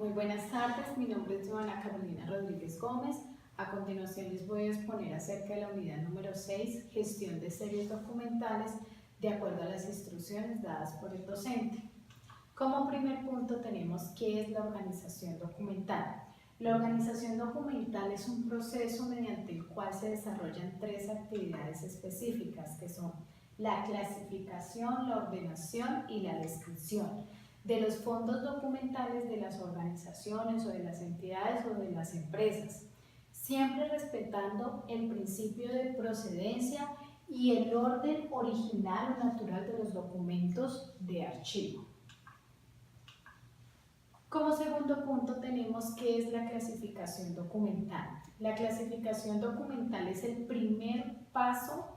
Muy buenas tardes, mi nombre es Joana Carolina Rodríguez Gómez. A continuación les voy a exponer acerca de la unidad número 6, gestión de series documentales de acuerdo a las instrucciones dadas por el docente. Como primer punto tenemos qué es la organización documental. La organización documental es un proceso mediante el cual se desarrollan tres actividades específicas que son la clasificación, la ordenación y la descripción de los fondos documentales de las organizaciones o de las entidades o de las empresas, siempre respetando el principio de procedencia y el orden original o natural de los documentos de archivo. Como segundo punto tenemos qué es la clasificación documental. La clasificación documental es el primer paso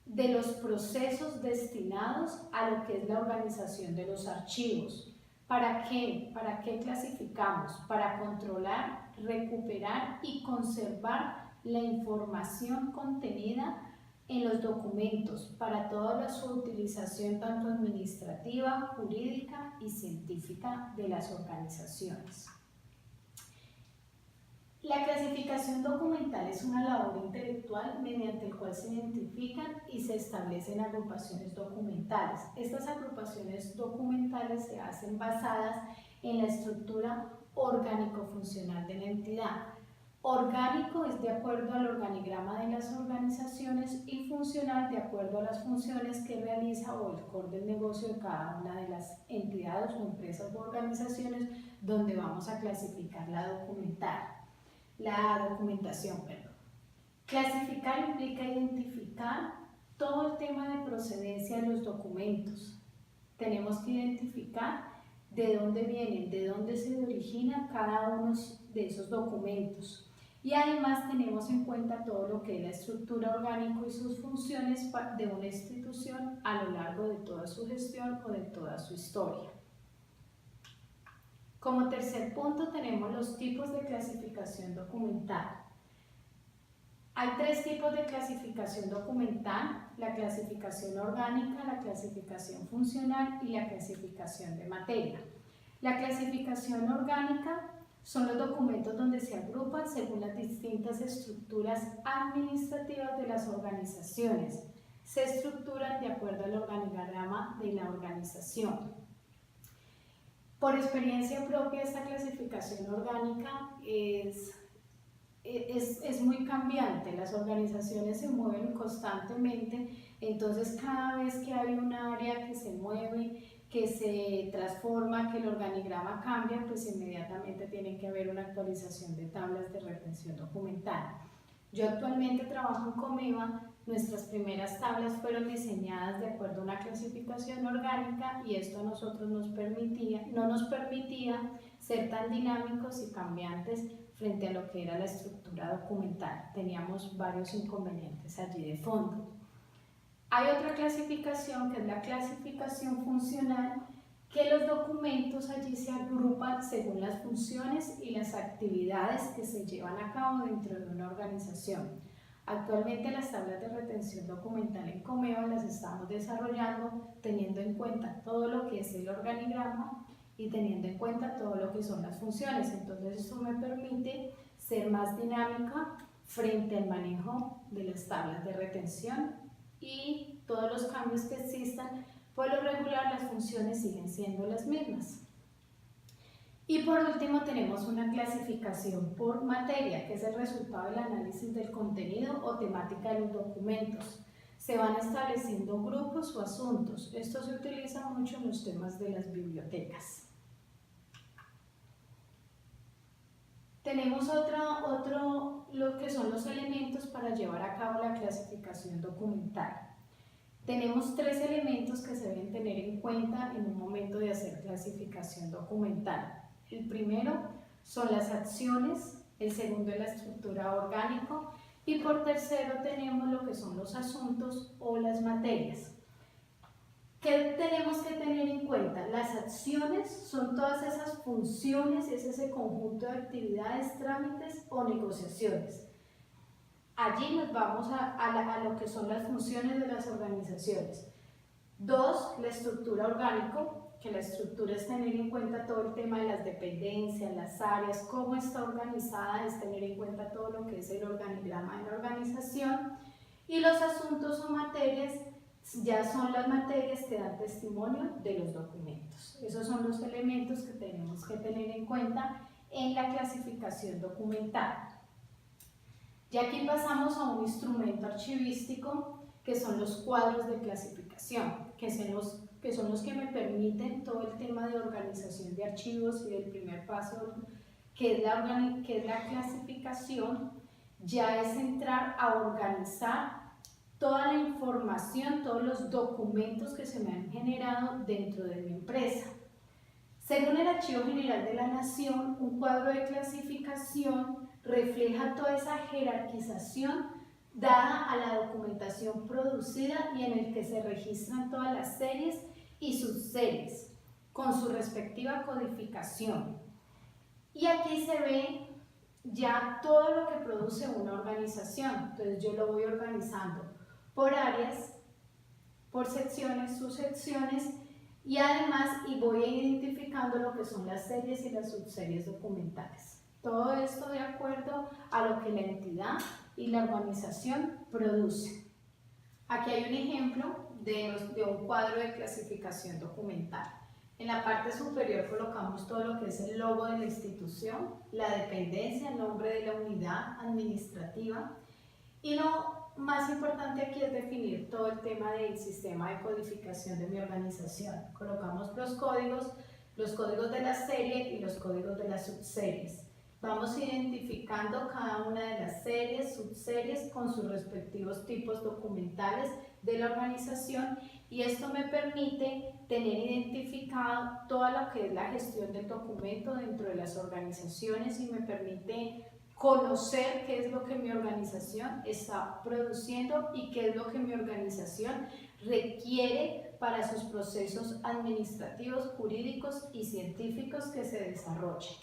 de los procesos destinados a lo que es la organización de los archivos. ¿Para qué? ¿Para qué clasificamos? Para controlar, recuperar y conservar la información contenida en los documentos para toda su utilización tanto administrativa, jurídica y científica de las organizaciones. La clasificación documental es una labor intelectual mediante la cual se identifican y se establecen agrupaciones documentales. Estas agrupaciones documentales se hacen basadas en la estructura orgánico-funcional de la entidad. Orgánico es de acuerdo al organigrama de las organizaciones y funcional de acuerdo a las funciones que realiza o el core del negocio de cada una de las entidades o empresas o organizaciones donde vamos a clasificar la documentación. Clasificar implica identificar todo el tema de procedencia de los documentos. Tenemos que identificar de dónde vienen, de dónde se origina cada uno de esos documentos. Y además tenemos en cuenta todo lo que es la estructura orgánica y sus funciones de una institución a lo largo de toda su gestión o de toda su historia. Como tercer punto tenemos los tipos de clasificación documental. Hay tres tipos de clasificación documental: la clasificación orgánica, la clasificación funcional y la clasificación de materia. La clasificación orgánica son los documentos donde se agrupan según las distintas estructuras administrativas de las organizaciones. Se estructuran de acuerdo al organigrama de la organización. Por experiencia propia, esta clasificación orgánica es muy cambiante. Las organizaciones se mueven constantemente, entonces cada vez que hay un área que se mueve, que se transforma, que el organigrama cambia, pues inmediatamente tiene que haber una actualización de tablas de retención documental. Yo actualmente trabajo en Comeva. Nuestras primeras tablas fueron diseñadas de acuerdo a una clasificación orgánica y esto a nosotros no nos permitía ser tan dinámicos y cambiantes frente a lo que era la estructura documental. Teníamos varios inconvenientes allí de fondo. Hay otra clasificación que es la clasificación funcional, que los documentos allí se agrupan según las funciones y las actividades que se llevan a cabo dentro de una organización. Actualmente las tablas de retención documental en Comeva las estamos desarrollando teniendo en cuenta todo lo que es el organigrama y teniendo en cuenta todo lo que son las funciones. Entonces esto me permite ser más dinámica frente al manejo de las tablas de retención y todos los cambios que existan. Por lo regular las funciones siguen siendo las mismas. Y por último tenemos una clasificación por materia, que es el resultado del análisis del contenido o temática de los documentos. Se van estableciendo grupos o asuntos. Esto se utiliza mucho en los temas de las bibliotecas. Tenemos lo que son los elementos para llevar a cabo la clasificación documental. Tenemos tres elementos que se deben tener en cuenta en un momento de hacer clasificación documental. El primero son las acciones, el segundo es la estructura orgánica y por tercero tenemos lo que son los asuntos o las materias. ¿Qué tenemos que tener en cuenta? Las acciones son todas esas funciones, es ese conjunto de actividades, trámites o negociaciones. Allí nos vamos a lo que son las funciones de las organizaciones. 2, la estructura orgánico, que la estructura es tener en cuenta todo el tema de las dependencias, las áreas, cómo está organizada, es tener en cuenta todo lo que es el organigrama de la organización. Y los asuntos o materias ya son las materias que dan testimonio de los documentos. Esos son los elementos que tenemos que tener en cuenta en la clasificación documental. Y aquí pasamos a un instrumento archivístico que son los cuadros de clasificación, que son los que me permiten todo el tema de organización de archivos y del primer paso que es la clasificación, ya es entrar a organizar toda la información, todos los documentos que se me han generado dentro de mi empresa. Según el Archivo General de la Nación, un cuadro de clasificación refleja toda esa jerarquización dada a la documentación producida y en el que se registran todas las series y subseries con su respectiva codificación. Y aquí se ve ya todo lo que produce una organización. Entonces yo lo voy organizando por áreas, por secciones, subsecciones, y además voy identificando lo que son las series y las subseries documentales. Todo esto de acuerdo a lo que la entidad y la organización produce. Aquí hay un ejemplo de un cuadro de clasificación documental. En la parte superior colocamos todo lo que es el logo de la institución, la dependencia, el nombre de la unidad administrativa, y lo más importante aquí es definir todo el tema del sistema de codificación de mi organización. Colocamos los códigos de la serie y los códigos de las subseries. Vamos identificando cada una de las series, subseries con sus respectivos tipos documentales de la organización, y esto me permite tener identificado toda lo que es la gestión del documento dentro de las organizaciones y me permite conocer qué es lo que mi organización está produciendo y qué es lo que mi organización requiere para sus procesos administrativos, jurídicos y científicos que se desarrollen.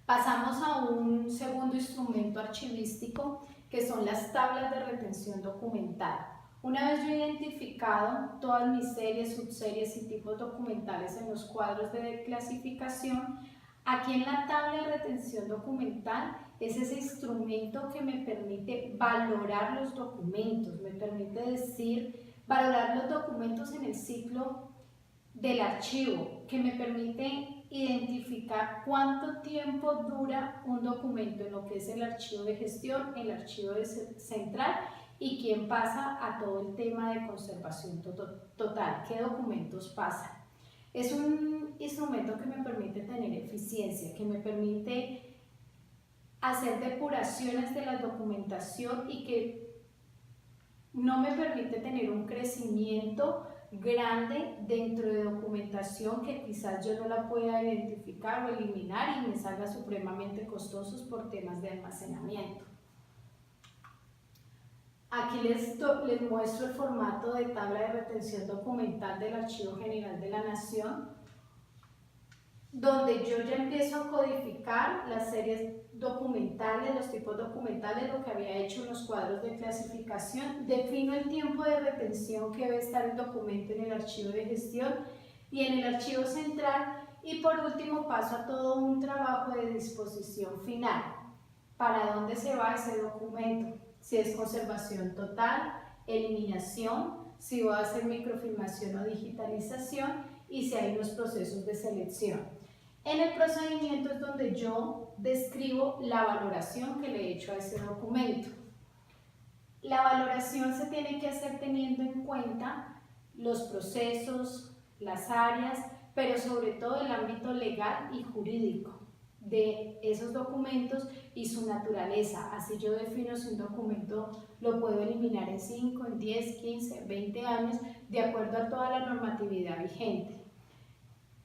Pasamos a un segundo instrumento archivístico que son las tablas de retención documental. Una vez yo he identificado todas mis series, subseries y tipos documentales en los cuadros de clasificación, aquí en la tabla de retención documental es ese instrumento que me permite valorar los documentos, me permite valorar los documentos en el ciclo del archivo, que me permite identificar cuánto tiempo dura un documento en lo que es el archivo de gestión, el archivo central, y quién pasa a todo el tema de conservación total, qué documentos pasan. Es un instrumento que me permite tener eficiencia, que me permite hacer depuraciones de la documentación y que no me permite tener un crecimiento grande dentro de documentación que quizás yo no la pueda identificar o eliminar y me salga supremamente costosos por temas de almacenamiento. Aquí les muestro el formato de tabla de retención documental del Archivo General de la Nación, donde yo ya empiezo a codificar las series documentales, los tipos documentales, lo que había hecho en los cuadros de clasificación, defino el tiempo de retención que debe estar el documento en el archivo de gestión y en el archivo central, y por último paso a todo un trabajo de disposición final. ¿Para dónde se va ese documento? Si es conservación total, eliminación, si voy a hacer microfilmación o digitalización y si hay unos procesos de selección. En el procedimiento es donde yo describo la valoración que le he hecho a ese documento. La valoración se tiene que hacer teniendo en cuenta los procesos, las áreas, pero sobre todo el ámbito legal y jurídico de esos documentos y su naturaleza. Así yo defino si un documento lo puedo eliminar en 5, en 10, 15, 20 años, de acuerdo a toda la normatividad vigente.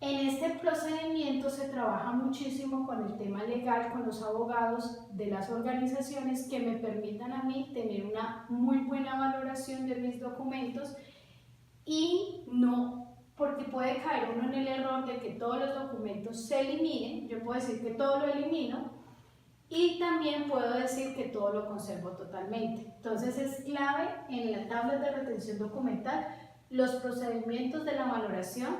En este procedimiento se trabaja muchísimo con el tema legal, con los abogados de las organizaciones que me permitan a mí tener una muy buena valoración de mis documentos y no, porque puede caer uno en el error de que todos los documentos se eliminen. Yo puedo decir que todo lo elimino y también puedo decir que todo lo conservo totalmente. Entonces es clave en las tablas de retención documental los procedimientos de la valoración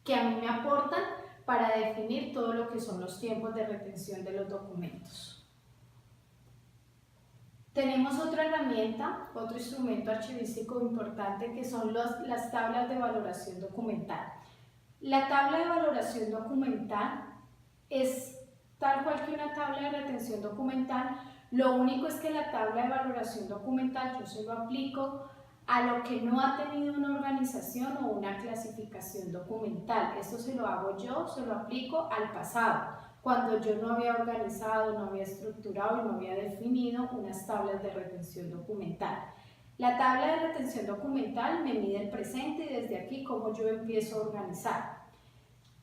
que a mí me aportan para definir todo lo que son los tiempos de retención de los documentos. Tenemos otra herramienta, otro instrumento archivístico importante que son las tablas de valoración documental. La tabla de valoración documental es tal cual que una tabla de retención documental, lo único es que la tabla de valoración documental yo se lo aplico a lo que no ha tenido una organización o una clasificación documental. Esto se lo hago yo, se lo aplico al pasado, cuando yo no había organizado, no había estructurado y no había definido unas tablas de retención documental. La tabla de retención documental me mide el presente y desde aquí cómo yo empiezo a organizar.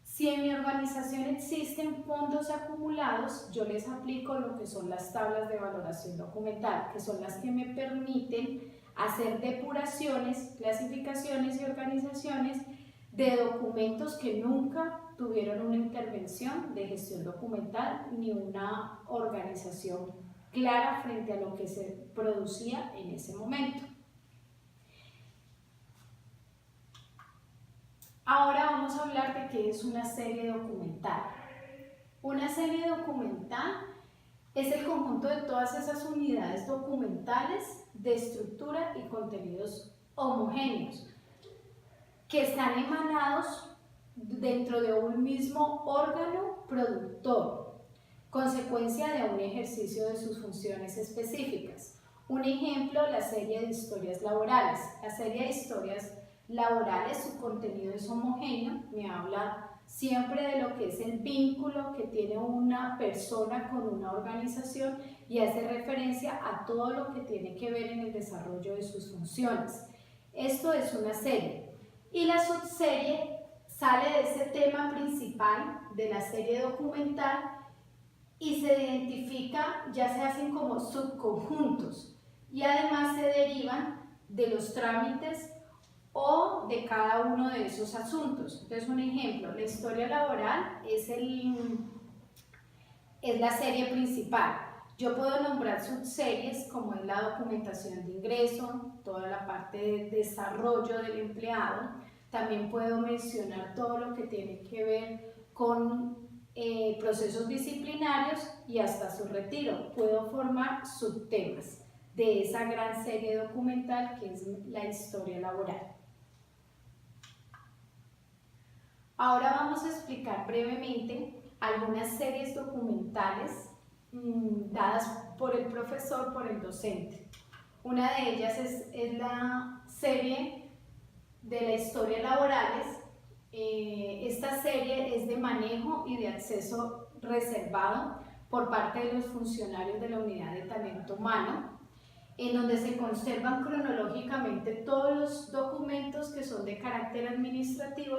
Si en mi organización existen fondos acumulados, yo les aplico lo que son las tablas de valoración documental, que son las que me permiten hacer depuraciones, clasificaciones y organizaciones de documentos que nunca tuvieron una intervención de gestión documental ni una organización clara frente a lo que se producía en ese momento. Ahora vamos a hablar de qué es una serie documental. Una serie documental es el conjunto de todas esas unidades documentales de estructura y contenidos homogéneos que están emanados dentro de un mismo órgano productor, consecuencia de un ejercicio de sus funciones específicas. Un ejemplo, la serie de historias laborales. La serie de historias laborales, su contenido es homogéneo, me habla siempre de lo que es el vínculo que tiene una persona con una organización y hace referencia a todo lo que tiene que ver en el desarrollo de sus funciones. Esto es una serie. Y la subserie sale de ese tema principal de la serie documental y se identifica, ya se hacen como subconjuntos y además se derivan de los trámites o de cada uno de esos asuntos. Entonces, un ejemplo, la historia laboral es la serie principal. Yo puedo nombrar subseries como es la documentación de ingreso, toda la parte de desarrollo del empleado. También puedo mencionar todo lo que tiene que ver con procesos disciplinarios y hasta su retiro. Puedo formar subtemas de esa gran serie documental que es la historia laboral. Ahora vamos a explicar brevemente algunas series documentales dadas por el profesor, por el docente. Una de ellas es la serie de la historia laborales. Esta serie es de manejo y de acceso reservado por parte de los funcionarios de la unidad de talento humano, en donde se conservan cronológicamente todos los documentos que son de carácter administrativo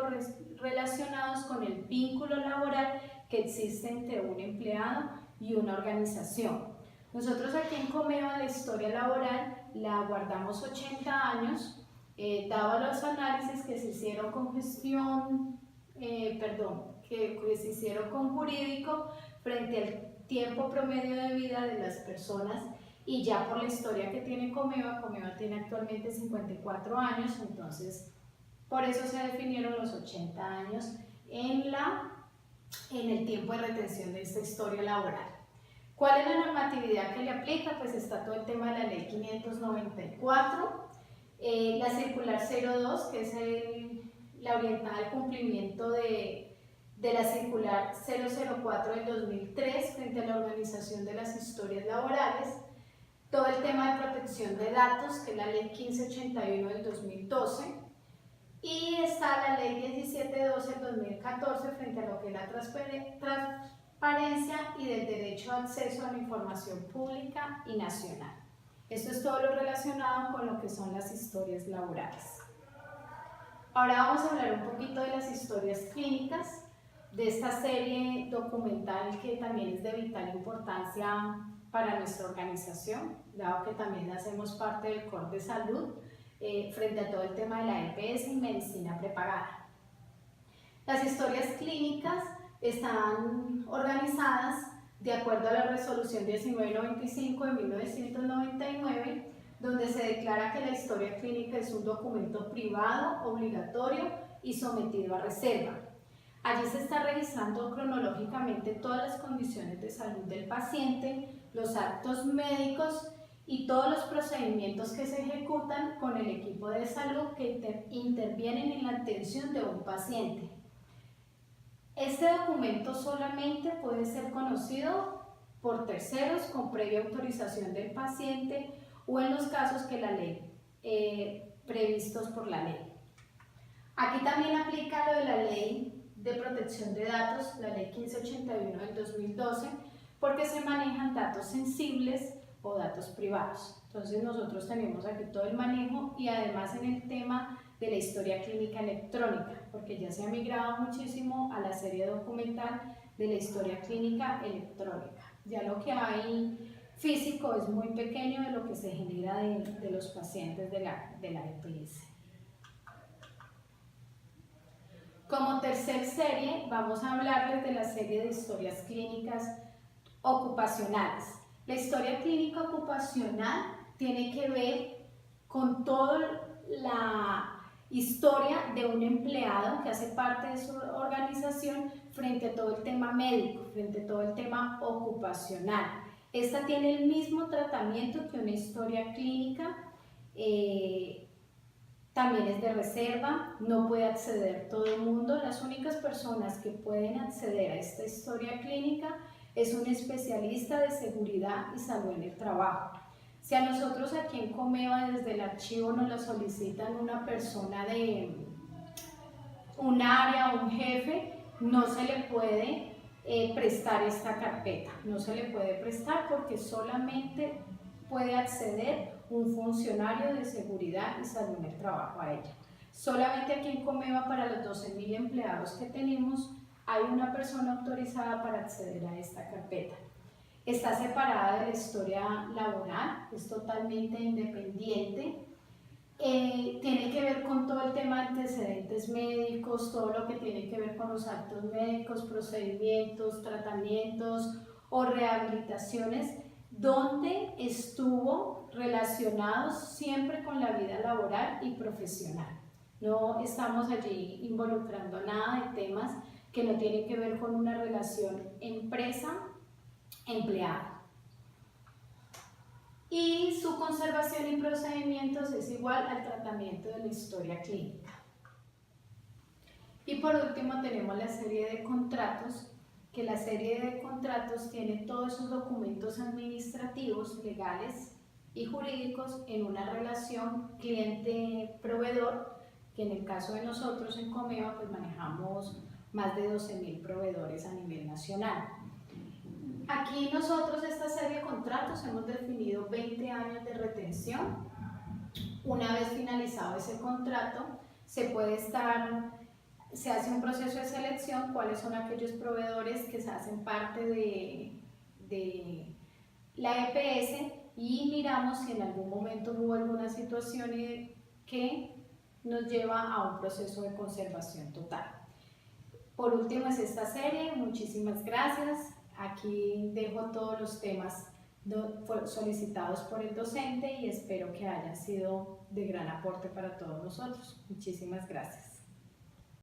relacionados con el vínculo laboral que existe entre un empleado y una organización. Nosotros aquí en Comeva la historia laboral la guardamos 80 años, dado los análisis que se hicieron con gestión, que se hicieron con jurídico frente al tiempo promedio de vida de las personas y ya por la historia que tiene Comeva tiene actualmente 54 años, entonces por eso se definieron los 80 años en el tiempo de retención de esta historia laboral. ¿Cuál es la normatividad que le aplica? Pues está todo el tema de la ley 594, la circular 02, que es la orientada al cumplimiento de la circular 004 del 2003 frente a la organización de las historias laborales, todo el tema de protección de datos, que es la ley 1581 del 2012, y está la ley 1712 del 2014 frente a lo que es la transparencia y del derecho a acceso a la información pública y nacional. Esto es todo lo relacionado con lo que son las historias laborales. Ahora vamos a hablar un poquito de las historias clínicas, de esta serie documental que también es de vital importancia para nuestra organización, dado que también hacemos parte del core de salud frente a todo el tema de la EPS y medicina prepagada. Las historias clínicas están organizadas de acuerdo a la resolución 1995 de 1999 donde se declara que la historia clínica es un documento privado, obligatorio y sometido a reserva. Allí se está registrando cronológicamente todas las condiciones de salud del paciente, los actos médicos y todos los procedimientos que se ejecutan con el equipo de salud que intervienen en la atención de un paciente. Este documento solamente puede ser conocido por terceros con previa autorización del paciente o en los casos que la ley previstos por la ley. Aquí también aplica lo de la ley de protección de datos, la ley 1581 del 2012, porque se manejan datos sensibles o datos privados. Entonces nosotros tenemos aquí todo el manejo y además en el tema de la historia clínica electrónica, porque ya se ha migrado muchísimo a la serie documental de la historia clínica electrónica. Ya lo que hay físico es muy pequeño de lo que se genera de los pacientes de la EPS. Como tercer serie, vamos a hablarles de la serie de historias clínicas ocupacionales. La historia clínica ocupacional tiene que ver con toda la historia de un empleado que hace parte de su organización frente a todo el tema médico, frente a todo el tema ocupacional. Esta tiene el mismo tratamiento que una historia clínica, también es de reserva, no puede acceder todo el mundo. Las únicas personas que pueden acceder a esta historia clínica es un especialista de seguridad y salud en el trabajo. Si a nosotros aquí en Comeva desde el archivo nos lo solicitan una persona de un área o un jefe, no se le puede prestar esta carpeta, no se le puede prestar porque solamente puede acceder un funcionario de seguridad y salud en el trabajo a ella. Solamente aquí en Comeva, para los 12.000 empleados que tenemos, hay una persona autorizada para acceder a esta carpeta. Está separada de la historia laboral, es totalmente independiente. Tiene que ver con todo el tema de antecedentes médicos, todo lo que tiene que ver con los actos médicos, procedimientos, tratamientos o rehabilitaciones, donde estuvo relacionados siempre con la vida laboral y profesional. No estamos allí involucrando nada de temas que no tienen que ver con una relación empresa-empleado. Y su conservación y procedimientos es igual al tratamiento de la historia clínica. Y por último tenemos la serie de contratos, que la serie de contratos tiene todos esos documentos administrativos, legales y jurídicos en una relación cliente-proveedor, que en el caso de nosotros en Comeva pues manejamos más de 12.000 proveedores a nivel nacional. Aquí nosotros esta serie de contratos hemos definido 20 años de retención. Una vez finalizado ese contrato, se hace un proceso de selección, cuáles son aquellos proveedores que se hacen parte de la EPS y miramos si en algún momento hubo alguna situación que nos lleva a un proceso de conservación total. Por último es esta serie, muchísimas gracias. Aquí dejo todos los temas solicitados por el docente y espero que hayan sido de gran aporte para todos nosotros. Muchísimas gracias.